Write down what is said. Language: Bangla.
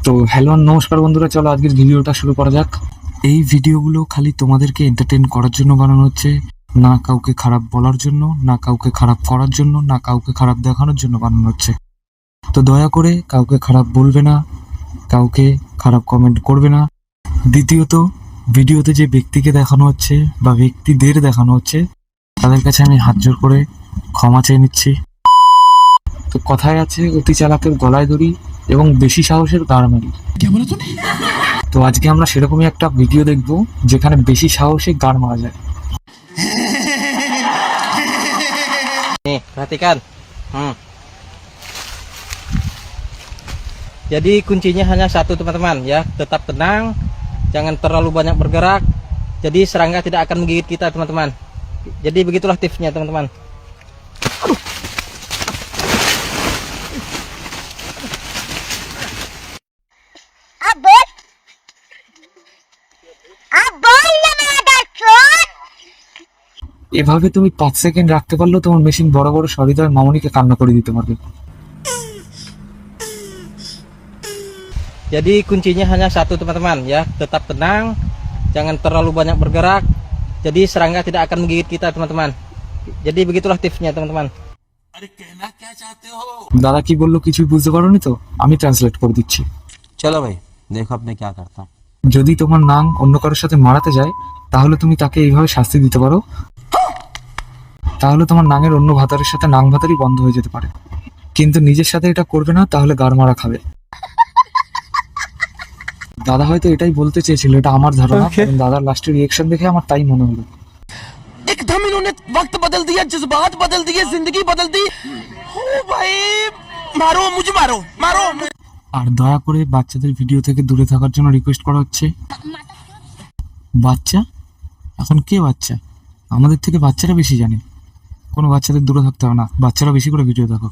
তো হ্যালো নমস্কার বন্ধুরা, চলো আজকের ভিডিওটা শুরু করা যাক। এই ভিডিওগুলো খালি তোমাদেরকে এন্টারটেইন করার জন্য বানানো হচ্ছে, না কাউকে খারাপ বলার জন্য, না কাউকে খারাপ করার জন্য, না কাউকে খারাপ দেখানোর জন্য বানানো হচ্ছে। তো দয়া করে কাউকে খারাপ বলবে না, কাউকে খারাপ কমেন্ট করবে না। দ্বিতীয়ত, ভিডিওতে যে ব্যক্তিকে দেখানো হচ্ছে বা ব্যক্তিদের দেখানো হচ্ছে তাদের কাছে আমি হাত জোর করে ক্ষমা চেয়ে নিচ্ছি। তো কথায় আছে, অতি চালাকের গলায় দড়ি এবং বেশি সাহসের গাড় মারি। তো আজকে আমরা সেরকমই একটা ভিডিও দেখব যেখানে বেশি সাহসে গাড় মারা যায়। Nih, perhatikan. Jadi kuncinya hanya satu teman-teman ya, tetap tenang, jangan terlalu banyak bergerak. Jadi serangga tidak akan menggigit kita teman-teman. Jadi begitulah tipsnya teman-teman. Abot, abot naman agad yun! এভাবে তুমি 5 সেকেন্ড রাখতে পারলেও তোমার মেশিন বড় বড় সহৃদয় মামনিকে কান্না করে দিতে পারবে। Jadi kuncinya hanya satu teman-teman ya, tetap tenang, jangan terlalu banyak bergerak. Jadi serangga tidak akan menggigit kita teman-teman. Jadi begitulah tipsnya teman-teman. দাদা কি বললো কিছুই বুঝতে পারোনি তো? আমি ট্রান্সলেট করে দিচ্ছি। चलो भाई देखो अब मैं क्या करता हूँ। যদি তোমার নাং অন্য কারোর সাথে মারাতে যায় তাহলে তুমি তাকে এইভাবে শাস্তি দিতে পারো, তাহলে তোমার নাঙের অন্য ভাতারের সাথে নাং ভাতারই বন্ধ হয়ে যেতে পারে। কিন্তু নিজের সাথে এটা করবে না, তাহলে গাড় মারা খাবে। দাদা হয়তো এটাই বলতে চেয়েছিল, এটা আমার ধারণা, কারণ দাদার লাস্টের রিয়েকশন দেখে আমার তাই মনে হলো। एकदम इन्होंने वक्त बदल दिया, जज्बात बदल दिए, जिंदगी बदल दी। ओ भाई मारो मुझे, मारो मारो। আর দয়া করে বাচ্চাদের ভিডিও থেকে দূরে থাকার জন্য রিকোয়েস্ট করা হচ্ছে। বাচ্চা? এখন কে বাচ্চা? আমাদের থেকে বাচ্চারা বেশি জানে। কোনো বাচ্চাদের দূরে থাকতে হবে না, বাচ্চারা বেশি করে ভিডিও দেখো।